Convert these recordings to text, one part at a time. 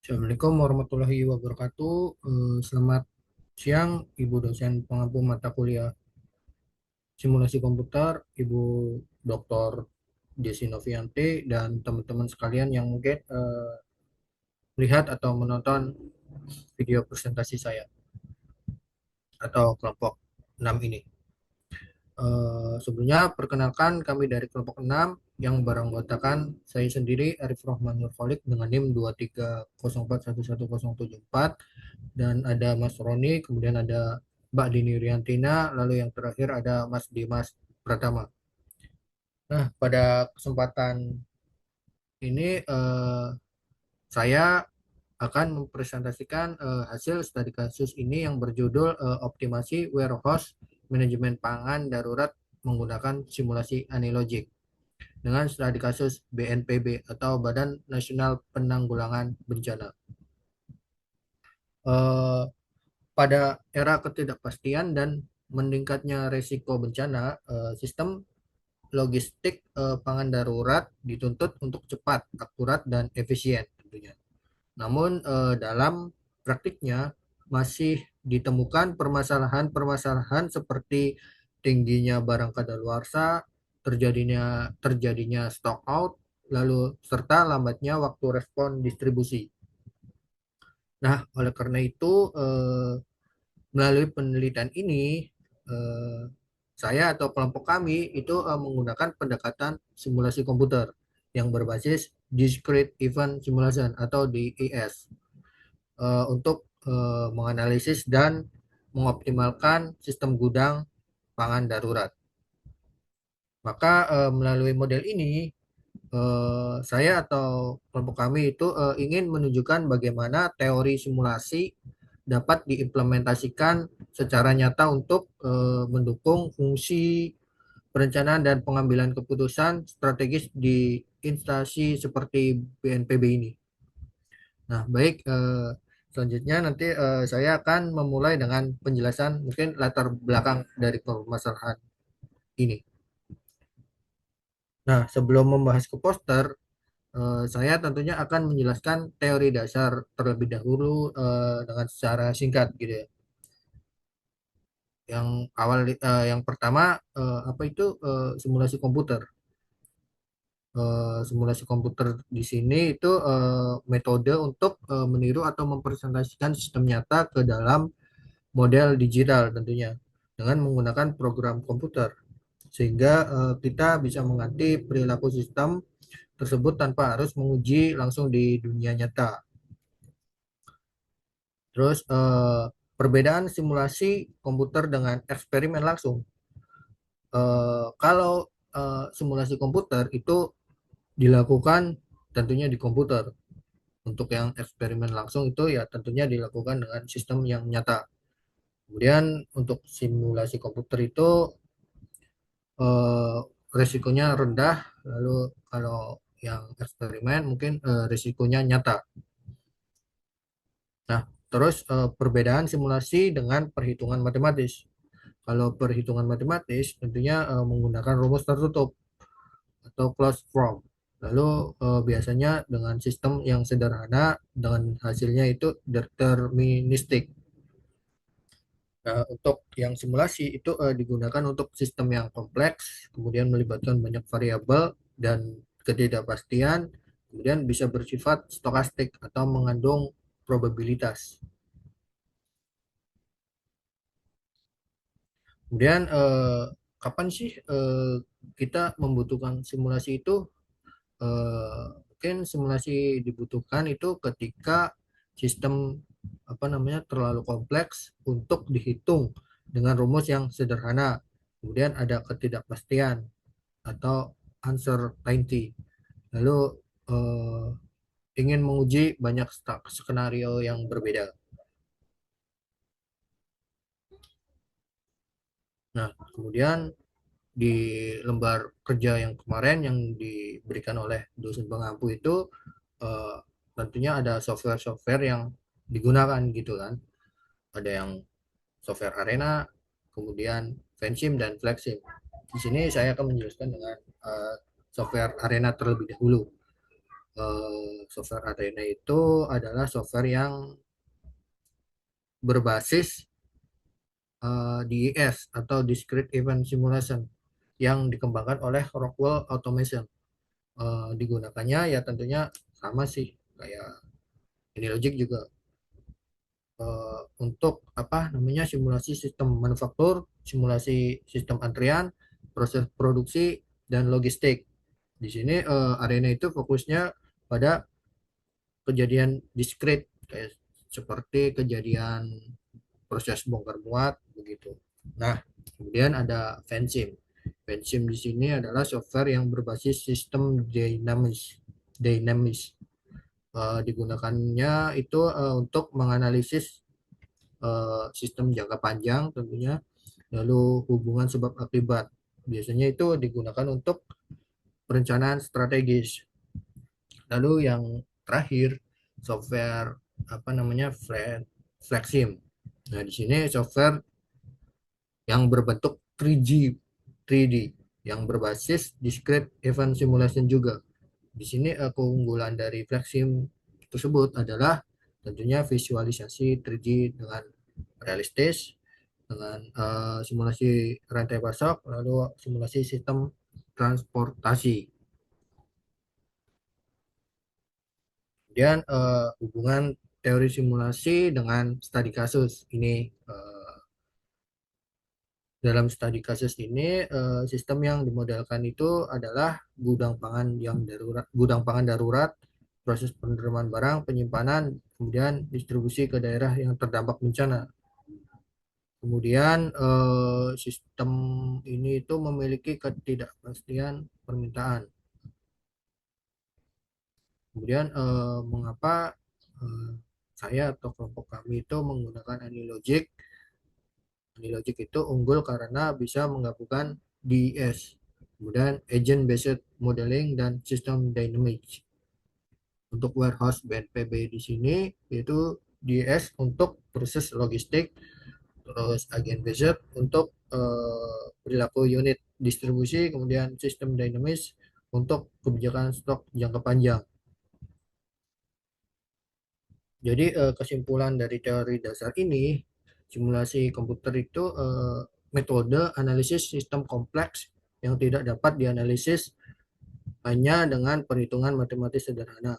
Assalamualaikum warahmatullahi wabarakatuh. Selamat siang, Ibu dosen pengampu mata kuliah simulasi komputer, Ibu Dr. Desi Novianti, dan teman-teman sekalian yang mungkin melihat atau menonton video presentasi saya atau kelompok 6 ini. Sebelumnya, perkenalkan kami dari kelompok 6 yang beranggotakan saya sendiri, Arif Rohman Nurholik, dengan NIM 230411074, dan ada Mas Roni, kemudian ada Mbak Dini Riantina, lalu yang terakhir ada Mas Dimas Pratama. Nah, pada kesempatan ini saya akan mempresentasikan hasil studi kasus ini yang berjudul optimasi warehouse manajemen pangan darurat menggunakan simulasi analogi dengan studi kasus BNPB atau Badan Nasional Penanggulangan Bencana. Eh, Pada era ketidakpastian dan meningkatnya resiko bencana, sistem logistik pangan darurat dituntut untuk cepat, akurat, dan efisien tentunya. Namun dalam praktiknya masih ditemukan permasalahan-permasalahan seperti tingginya barang kadaluarsa, terjadinya stock out, lalu serta lambatnya waktu respon distribusi. Nah, oleh karena itu melalui penelitian ini, eh, saya atau kelompok kami itu menggunakan pendekatan simulasi komputer yang berbasis Discrete Event Simulation atau DES untuk menganalisis dan mengoptimalkan sistem gudang pangan darurat. Maka melalui model ini, saya atau kelompok kami itu ingin menunjukkan bagaimana teori simulasi dapat diimplementasikan secara nyata untuk mendukung fungsi perencanaan dan pengambilan keputusan strategis di instansi seperti BNPB ini. Nah, baik, selanjutnya nanti saya akan memulai dengan penjelasan mungkin latar belakang dari permasalahan ini. Nah, sebelum membahas ke poster, saya tentunya akan menjelaskan teori dasar terlebih dahulu dengan secara singkat gitu ya. Yang pertama apa itu simulasi komputer. Simulasi komputer di sini itu metode untuk meniru atau mempresentasikan sistem nyata ke dalam model digital tentunya dengan menggunakan program komputer sehingga kita bisa mengganti perilaku sistem tersebut tanpa harus menguji langsung di dunia nyata. Terus perbedaan simulasi komputer dengan eksperimen langsung. Kalau simulasi komputer itu dilakukan tentunya di komputer. Untuk yang eksperimen langsung itu ya tentunya dilakukan dengan sistem yang nyata. Kemudian untuk simulasi komputer itu eh, resikonya rendah, lalu kalau yang eksperimen mungkin resikonya nyata. Nah, terus perbedaan simulasi dengan perhitungan matematis. Kalau perhitungan matematis tentunya menggunakan rumus tertutup atau closed form. Lalu biasanya dengan sistem yang sederhana dengan hasilnya itu deterministik. Nah, untuk yang simulasi itu digunakan untuk sistem yang kompleks, kemudian melibatkan banyak variabel dan ketidakpastian, kemudian bisa bersifat stokastik atau mengandung probabilitas. Kemudian kapan sih kita membutuhkan simulasi itu? Mungkin simulasi dibutuhkan itu ketika sistem apa namanya terlalu kompleks untuk dihitung dengan rumus yang sederhana. Kemudian ada ketidakpastian atau uncertainty. Lalu eh, ingin menguji banyak skenario yang berbeda. Nah, kemudian di lembar kerja yang kemarin yang diberikan oleh dosen pengampu itu eh, tentunya ada software-software yang digunakan gitu kan. Ada yang software Arena, kemudian Vensim dan Flexim. Di sini saya akan menjelaskan dengan software Arena terlebih dahulu. Software Arena itu adalah software yang berbasis DES atau Discrete Event Simulation yang dikembangkan oleh Rockwell Automation. Digunakannya ya tentunya sama sih kayak ini Logic juga untuk apa namanya simulasi sistem manufaktur, simulasi sistem antrian, proses produksi dan logistik. Di sini Arena itu fokusnya pada kejadian diskret kayak seperti kejadian proses bongkar muat begitu. Nah, kemudian ada Vensim. Vensim di sini adalah software yang berbasis sistem dinamis. Digunakannya itu untuk menganalisis sistem jangka panjang tentunya, lalu hubungan sebab akibat. Biasanya itu digunakan untuk perencanaan strategis. Lalu yang terakhir software apa namanya Flexim. Nah, di sini software yang berbentuk 3G 3D yang berbasis discrete event simulation juga. Di sini keunggulan dari Flexim tersebut adalah tentunya visualisasi 3D dengan realistis, dengan simulasi rantai pasok, lalu simulasi sistem transportasi. Kemudian hubungan teori simulasi dengan studi kasus ini dalam studi kasus ini sistem yang dimodelkan itu adalah gudang pangan darurat, proses penerimaan barang, penyimpanan, kemudian distribusi ke daerah yang terdampak bencana. Kemudian sistem ini itu memiliki ketidakpastian permintaan. Kemudian mengapa eh, saya atau kelompok kami itu menggunakan AnyLogic? AnyLogic itu unggul karena bisa menggabungkan DES, kemudian Agent Based Modeling dan System Dynamics. Untuk warehouse BNPB di sini yaitu DES untuk proses logistik, terus Agent Based untuk perilaku unit distribusi, kemudian System Dynamics untuk kebijakan stok jangka panjang. Jadi kesimpulan dari teori dasar ini, simulasi komputer itu metode analisis sistem kompleks yang tidak dapat dianalisis hanya dengan perhitungan matematis sederhana.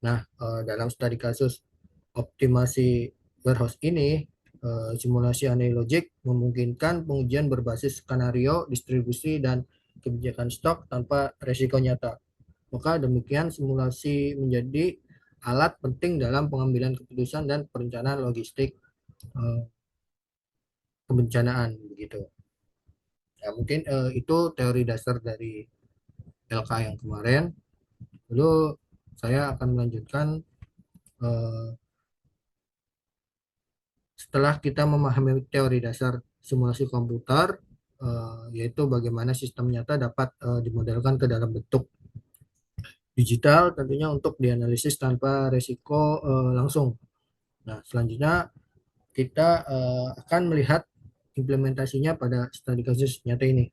Nah, dalam studi kasus optimasi warehouse ini, simulasi analogic memungkinkan pengujian berbasis skenario, distribusi, dan kebijakan stok tanpa resiko nyata. Maka demikian simulasi menjadi alat penting dalam pengambilan keputusan dan perencanaan logistik eh, kebencanaan begitu. Ya, mungkin itu teori dasar dari LK yang kemarin. Lalu saya akan melanjutkan eh, setelah kita memahami teori dasar simulasi komputer, yaitu bagaimana sistem nyata dapat dimodelkan ke dalam bentuk digital tentunya untuk dianalisis tanpa resiko langsung. Nah, selanjutnya kita akan melihat implementasinya pada studi kasus nyata ini.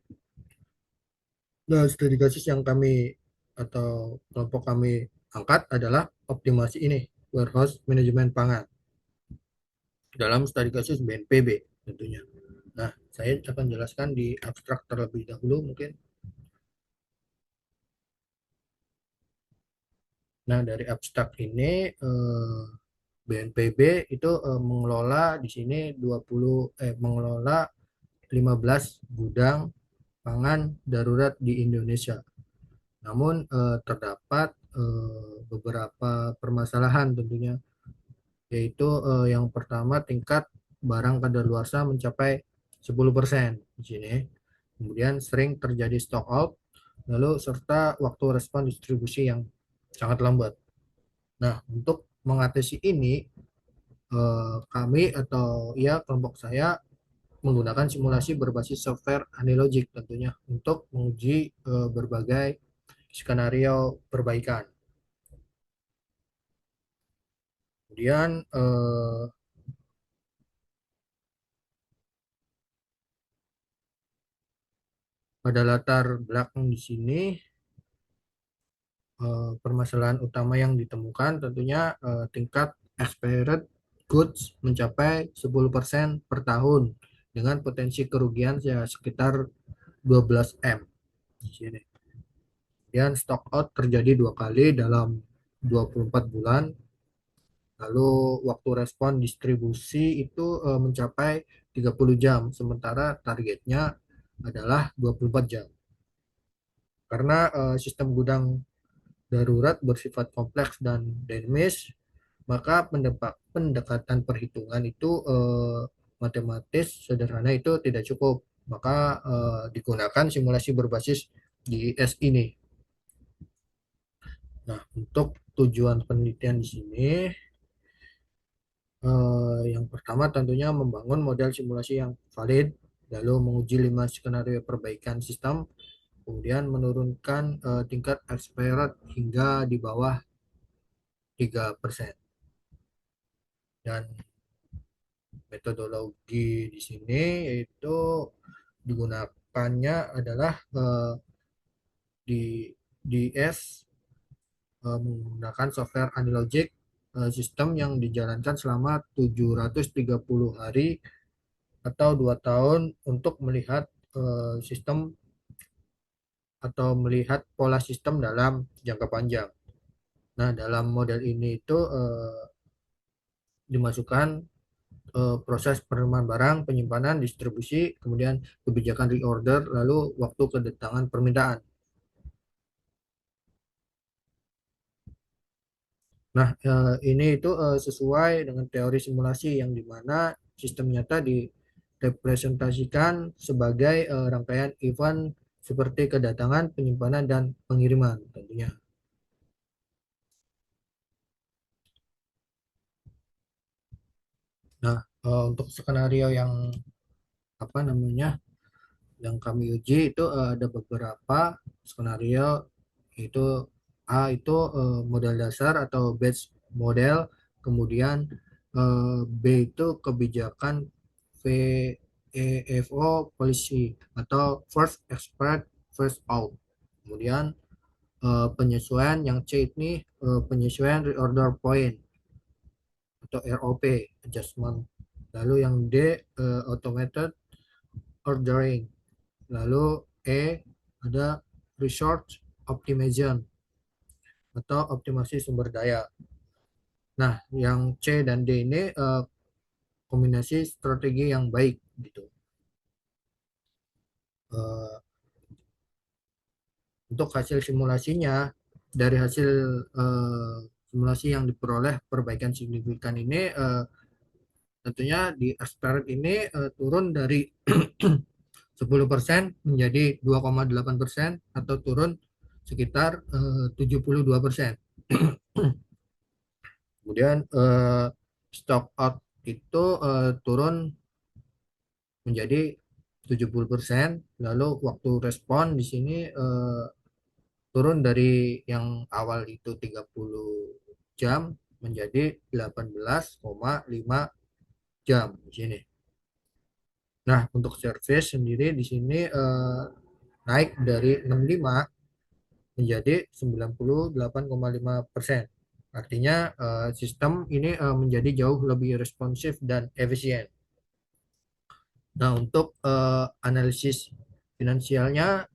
Nah, studi kasus yang kami atau kelompok kami angkat adalah optimasi ini, warehouse manajemen pangan dalam studi kasus BNPB tentunya. Nah, saya akan jelaskan di abstrak terlebih dahulu mungkin. Nah, dari abstrak ini BNPB itu mengelola di sini 20 mengelola 15 gudang pangan darurat di Indonesia. Namun terdapat beberapa permasalahan tentunya, yaitu yang pertama tingkat barang kadaluarsa mencapai 10% di sini. Kemudian sering terjadi stock out, lalu serta waktu respon distribusi yang sangat lambat. Nah, untuk mengatasi ini, kami atau ya kelompok saya menggunakan simulasi berbasis software analogic tentunya untuk menguji berbagai skenario perbaikan. Kemudian pada latar belakang di sini permasalahan utama yang ditemukan tentunya tingkat expired goods mencapai 10% per tahun dengan potensi kerugian ya sekitar 12 M di sini. Dan stock out terjadi 2 kali dalam 24 bulan. Lalu waktu respon distribusi itu mencapai 30 jam, sementara targetnya adalah 24 jam. Karena sistem gudang darurat bersifat kompleks dan dinamis, maka pendekatan perhitungan itu matematis sederhana itu tidak cukup. Maka digunakan simulasi berbasis GIS ini. Nah, untuk tujuan penelitian di sini, yang pertama tentunya membangun model simulasi yang valid, lalu menguji 5 skenario perbaikan sistem, kemudian menurunkan tingkat expired hingga di bawah 3%. Dan metodologi di sini yaitu digunakannya adalah di DS menggunakan software Anilogic, sistem yang dijalankan selama 730 hari atau 2 tahun untuk melihat sistem atau melihat pola sistem dalam jangka panjang. Nah, dalam model ini itu dimasukkan proses penerimaan barang, penyimpanan, distribusi, kemudian kebijakan reorder, lalu waktu kedatangan permintaan. Nah, ini itu sesuai dengan teori simulasi yang dimana sistem nyata direpresentasikan sebagai rangkaian event seperti kedatangan, penyimpanan, dan pengiriman tentunya. Nah, untuk skenario yang apa namanya yang kami uji itu ada beberapa skenario, itu A itu modal dasar atau batch model, kemudian B itu kebijakan VEFO policy atau first expert first out, kemudian penyesuaian yang C ini penyesuaian reorder point atau ROP adjustment, lalu yang D automated ordering, lalu E ada resource optimization atau optimasi sumber daya. Nah, yang C dan D ini kombinasi strategi yang baik gitu. Uh, untuk hasil simulasinya, dari hasil simulasi yang diperoleh perbaikan signifikan ini, tentunya di aspirate ini turun dari 10% menjadi 2,8% atau turun sekitar 72%. Kemudian stock out itu turun menjadi 70%. Lalu waktu respon di sini turun dari yang awal itu 30 jam menjadi 18,5 jam di sini. Nah, untuk service sendiri di sini naik dari 65 menjadi 98,5%. Artinya sistem ini menjadi jauh lebih responsif dan efisien. Nah, untuk analisis finansialnya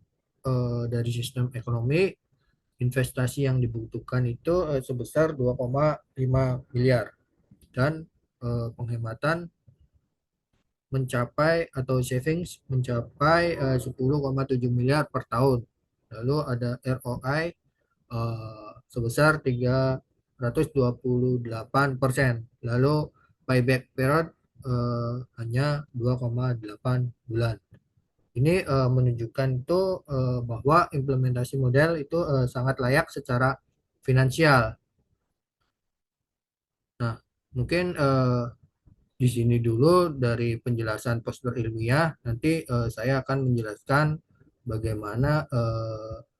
dari sistem ekonomi, investasi yang dibutuhkan itu sebesar 2,5 miliar dan penghematan mencapai atau savings mencapai 10,7 miliar per tahun. Lalu ada ROI sebesar 328%. Lalu payback period hanya 2,8 bulan. Ini menunjukkan itu bahwa implementasi model itu sangat layak secara finansial. Nah, mungkin di sini dulu dari penjelasan poster ilmiah. Nanti saya akan menjelaskan bagaimana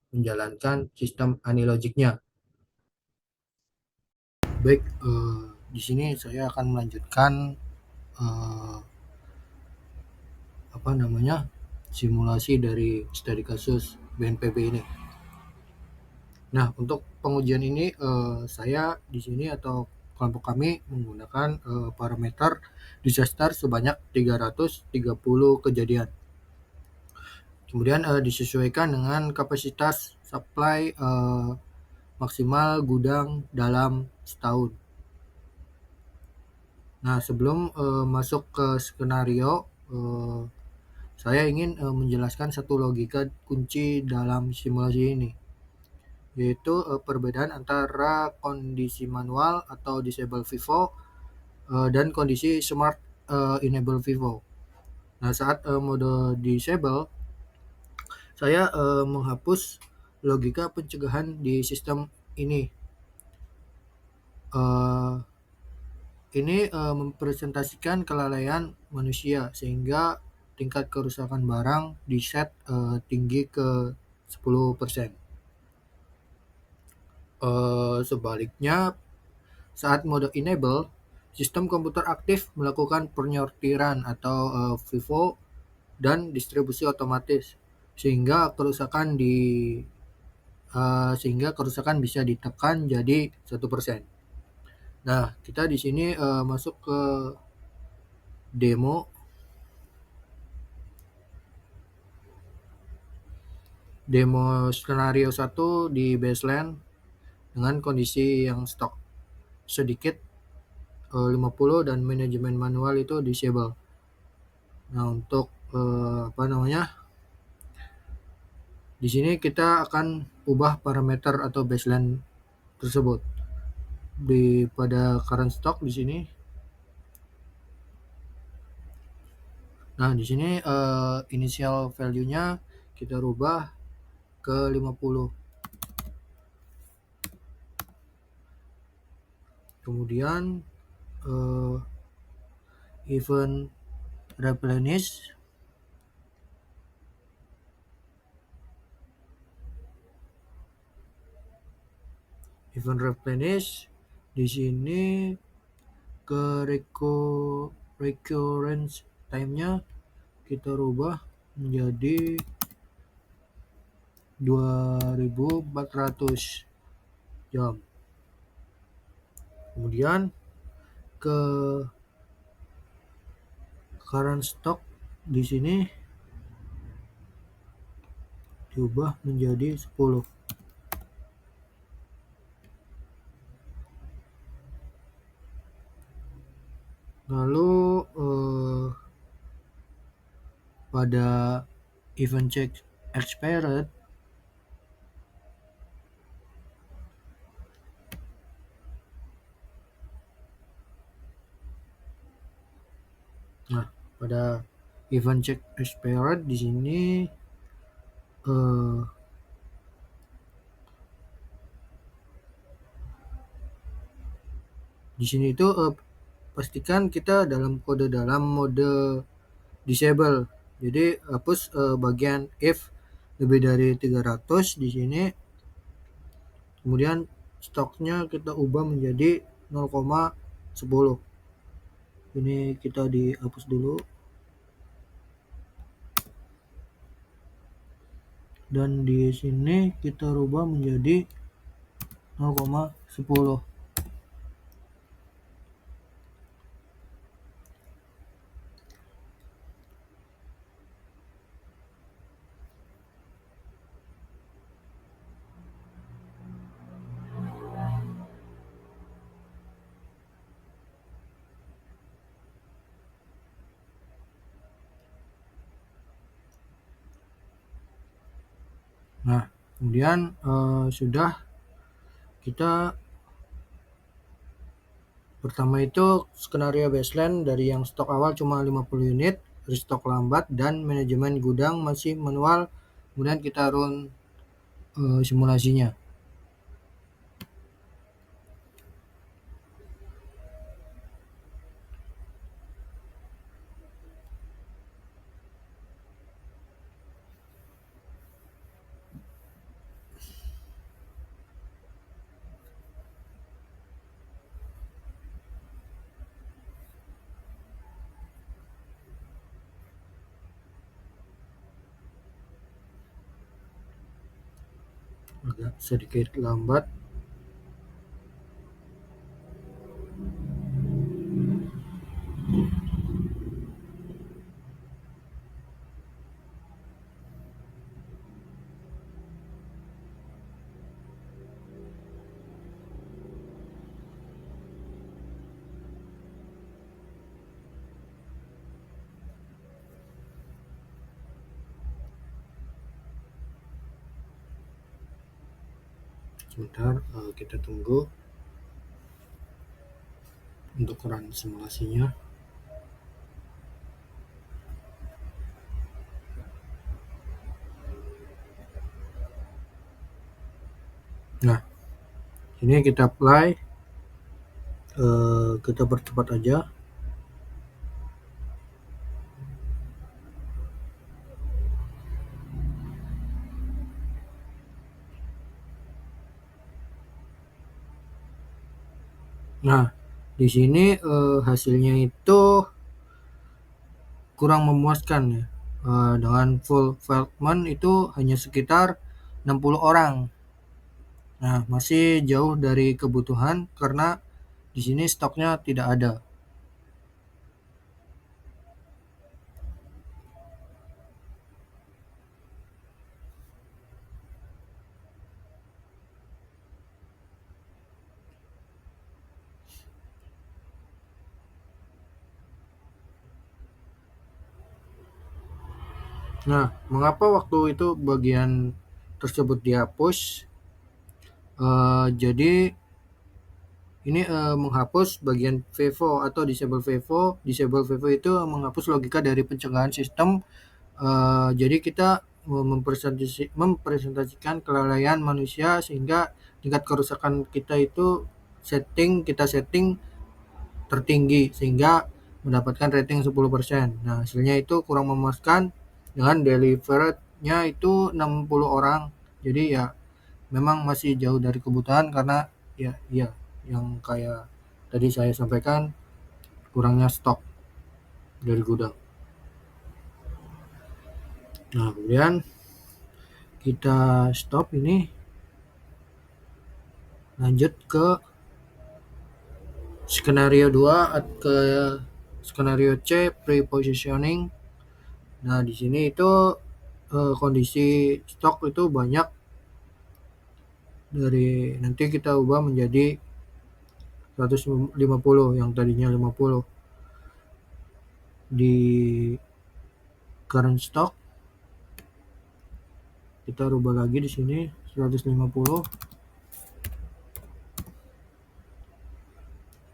menjalankan sistem anilogiknya. Baik, di sini saya akan melanjutkan eh, apa namanya simulasi dari studi kasus BNPB ini. Nah, untuk pengujian ini saya di sini atau kelompok kami menggunakan parameter disaster sebanyak 330 kejadian. Kemudian disesuaikan dengan kapasitas supply maksimal gudang dalam setahun. Nah, sebelum masuk ke skenario, saya ingin menjelaskan satu logika kunci dalam simulasi ini, yaitu perbedaan antara kondisi manual atau disable Vivo dan kondisi smart enable Vivo. Nah, saat mode disable, saya menghapus logika pencegahan di sistem ini. Eh, ini mempresentasikan kelalaian manusia sehingga tingkat kerusakan barang di set tinggi ke 10%. Sebaliknya, saat mode enable, sistem komputer aktif melakukan penyortiran atau FIFO dan distribusi otomatis sehingga kerusakan bisa ditekan jadi 1%. Nah, kita di sini masuk ke demo skenario 1 di baseline dengan kondisi yang stok sedikit 50 dan manajemen manual itu disable. Nah, untuk di sini kita akan ubah parameter atau baseline tersebut pada current stock di sini. Nah, di sini initial value-nya kita rubah ke 50. Kemudian event replenish di sini ke recurrence time-nya kita rubah menjadi 2400 jam. Kemudian ke current stock di sini diubah menjadi 10. Lalu pada event check expired pada event check expired di sini itu pastikan kita dalam mode disable. Jadi hapus bagian if lebih dari 300 di sini. Kemudian stoknya kita ubah menjadi 0,10. Ini kita dihapus dulu. Dan di sini kita rubah menjadi 0,10. Nah, kemudian sudah kita pertama itu skenario baseline dari yang stok awal cuma 50 unit, restock lambat, dan manajemen gudang masih manual. Kemudian kita run simulasinya. agak sedikit lambat. Sebentar, kita tunggu untuk run simulasinya. Nah, ini kita apply, kita percepat aja. Nah, di sini hasilnya itu kurang memuaskan ya. Dengan full development itu hanya sekitar 60 orang. Nah, masih jauh dari kebutuhan karena di sini stoknya tidak ada. Nah, mengapa waktu itu bagian tersebut dihapus? Jadi ini menghapus bagian VEVO atau disable VEVO. Disable VEVO itu menghapus logika dari pencegahan sistem. Jadi kita mempresentasikan kelalaian manusia sehingga tingkat kerusakan kita itu kita setting tertinggi sehingga mendapatkan rating 10%. Nah, hasilnya itu kurang memuaskan dengan deliverednya itu 60 orang. Jadi ya memang masih jauh dari kebutuhan karena ya yang kayak tadi saya sampaikan, kurangnya stok dari gudang. Nah, kemudian kita stop ini, lanjut ke skenario 2, ke skenario C, pre-positioning. Nah, di sini itu kondisi stok itu banyak, dari nanti kita ubah menjadi 150 yang tadinya 50 di current stock. Kita rubah lagi di sini 150.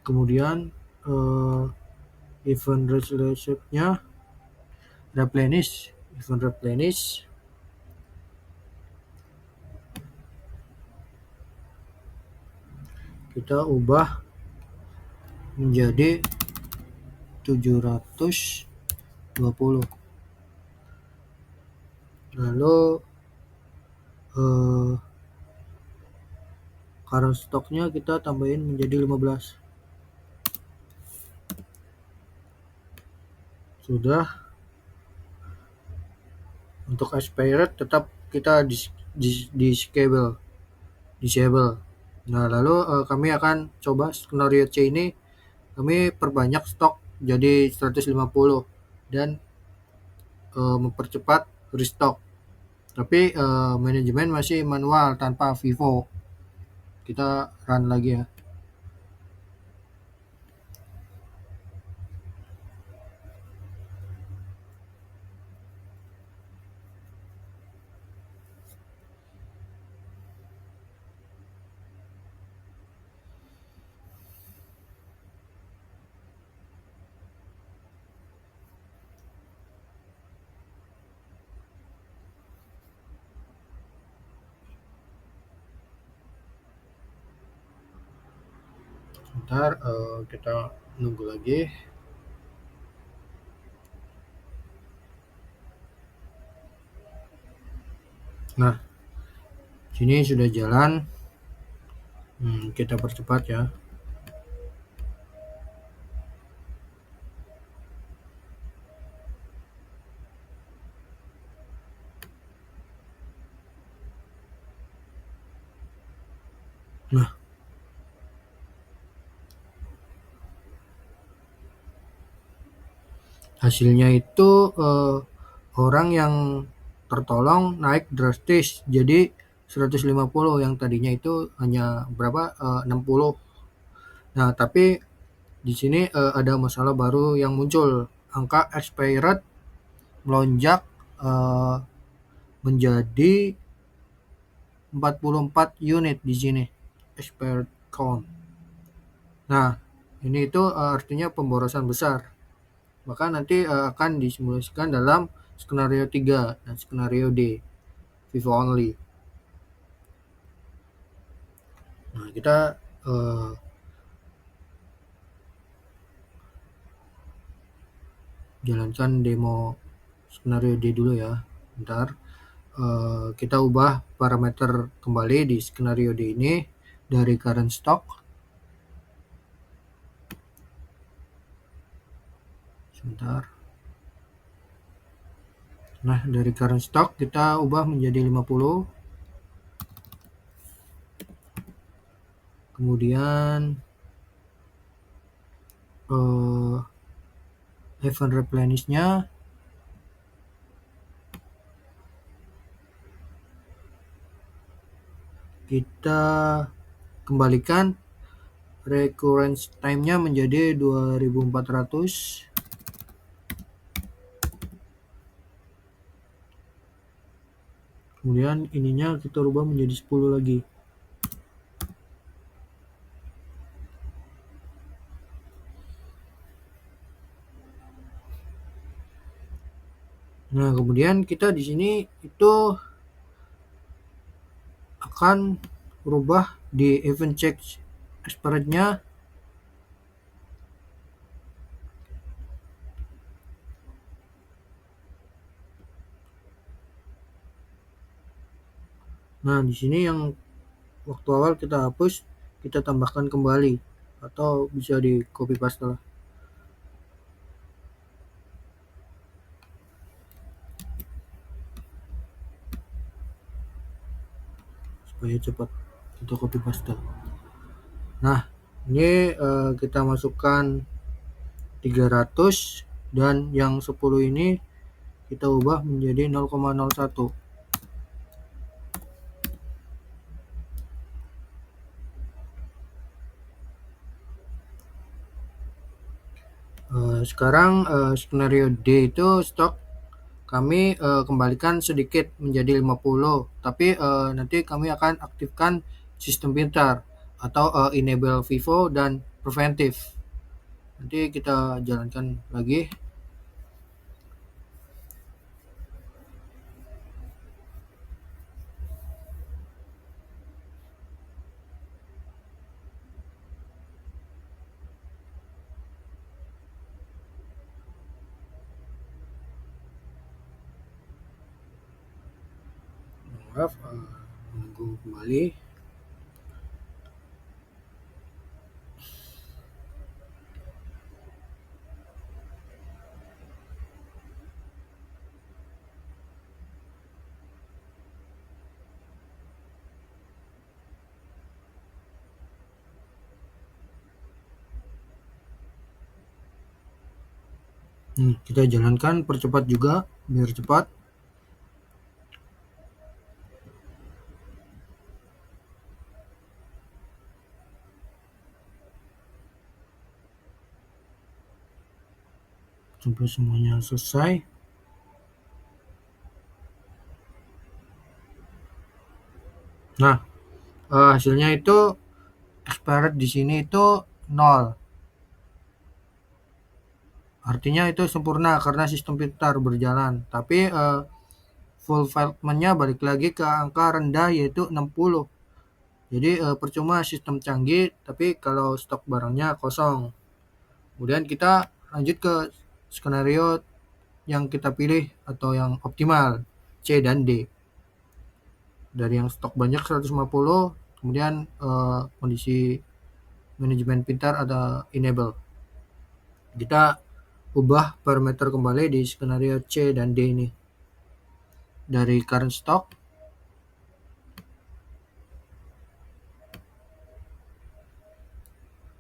Kemudian event relationship-nya replenish, event replenish. Kita ubah menjadi 720. Lalu current stoknya kita tambahin menjadi 15. Sudah. Untuk expired tetap kita disable. Nah, lalu kami akan coba skenario C ini, kami perbanyak stok jadi 150 dan mempercepat restock. Tapi manajemen masih manual tanpa Vivo. Kita run lagi ya. Ntar kita nunggu lagi. Nah, sini sudah jalan. Kita percepat ya. Nah, hasilnya itu orang yang tertolong naik drastis jadi 150, yang tadinya itu hanya berapa, 60. Nah, tapi di sini ada masalah baru yang muncul. Angka expired melonjak eh, menjadi 44 unit di sini expired count. Nah, ini itu artinya pemborosan besar. Maka nanti akan disimulasikan dalam skenario 3 dan skenario D, Vivo only. Nah, kita uh, jalankan demo skenario D dulu ya. Bentar. Kita ubah parameter kembali di skenario D ini dari current stock. Sebentar. Nah, dari current stock kita ubah menjadi 50. Kemudian event replenish-nya kita kembalikan recurrence time-nya menjadi 2400. Kemudian ininya kita rubah menjadi 10 lagi. Nah, kemudian kita di sini itu akan rubah di event check expired-nya. Nah, di sini yang waktu awal kita hapus, kita tambahkan kembali atau bisa di copy paste lah supaya cepat kita copy paste. Nah, ini kita masukkan 300 dan yang 10 ini kita ubah menjadi 0,01. Sekarang skenario D itu stok kami kembalikan sedikit menjadi 50, tapi nanti kami akan aktifkan sistem pintar atau enable Vivo dan preventif. Nanti kita jalankan lagi. Maaf, menunggu kembali. Kita jalankan percepat juga biar cepat. Sampai semuanya selesai. Nah, hasilnya itu expired di sini itu 0. Artinya itu sempurna karena sistem pintar berjalan. Tapi fulfillment-nya balik lagi ke angka rendah yaitu 60. Jadi percuma sistem canggih tapi kalau stok barangnya kosong. Kemudian kita lanjut ke skenario yang kita pilih atau yang optimal, C dan D. Dari yang stok banyak 150, kemudian kondisi manajemen pintar ada enable. Kita ubah parameter kembali di skenario C dan D ini. Dari current stock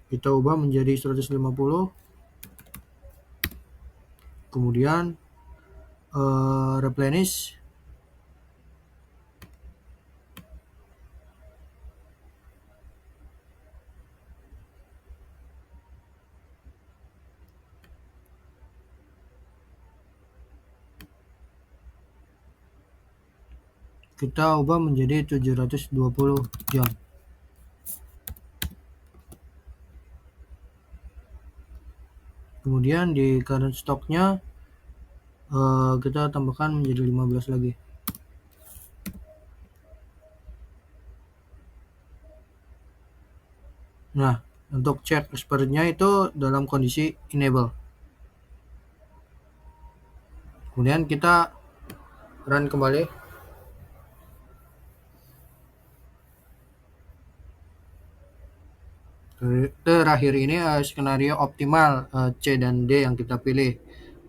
Kita ubah menjadi 150. Kemudian replenish. Kita ubah menjadi 720 jam. Kemudian di current stocknya kita tambahkan menjadi 15 lagi. Nah, untuk chat expirednya itu dalam kondisi enable. Kemudian kita run kembali. Terakhir ini skenario optimal C dan D yang kita pilih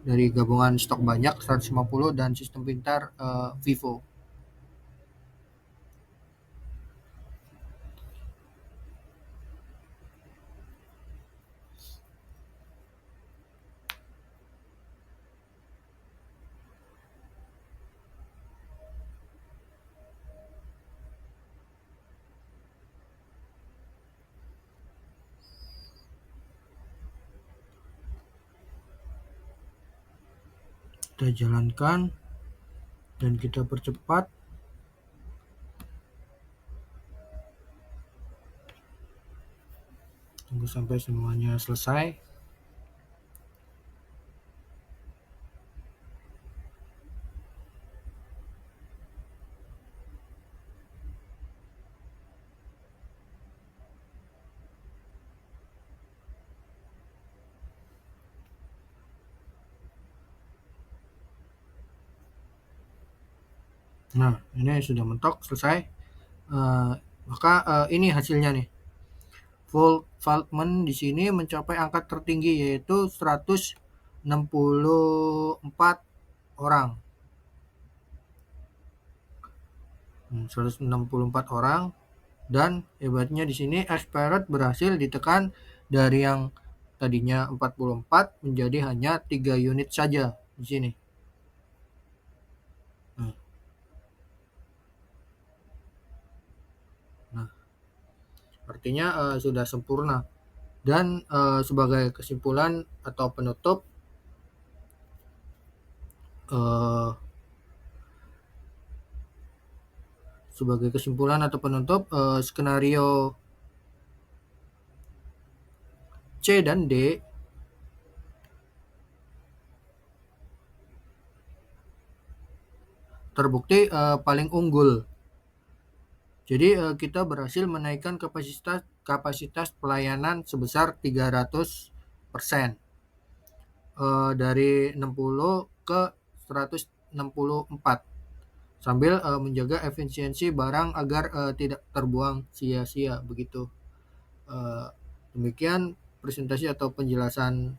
dari gabungan stok banyak 150 dan sistem pintar Vivo. Kita jalankan dan kita percepat. Tunggu sampai semuanya selesai. Nah, ini sudah mentok selesai. Maka ini hasilnya nih. Voltman di sini mencapai angka tertinggi yaitu 164 orang. 164 orang, dan hebatnya di sini expired berhasil ditekan dari yang tadinya 44 menjadi hanya 3 unit saja di sini. Nah, artinya sudah sempurna. Dan sebagai kesimpulan atau penutup, skenario C dan D terbukti paling unggul. Jadi kita berhasil menaikkan kapasitas pelayanan sebesar 300%, dari 60 ke 164, sambil menjaga efisiensi barang agar tidak terbuang sia-sia begitu. Demikian presentasi atau penjelasan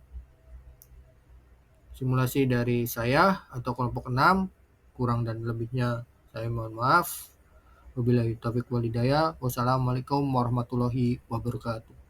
simulasi dari saya atau kelompok 6. Kurang dan lebihnya saya mohon maaf. Wabillahi taufiq walhidayah. Wassalamualaikum warahmatullahi wabarakatuh.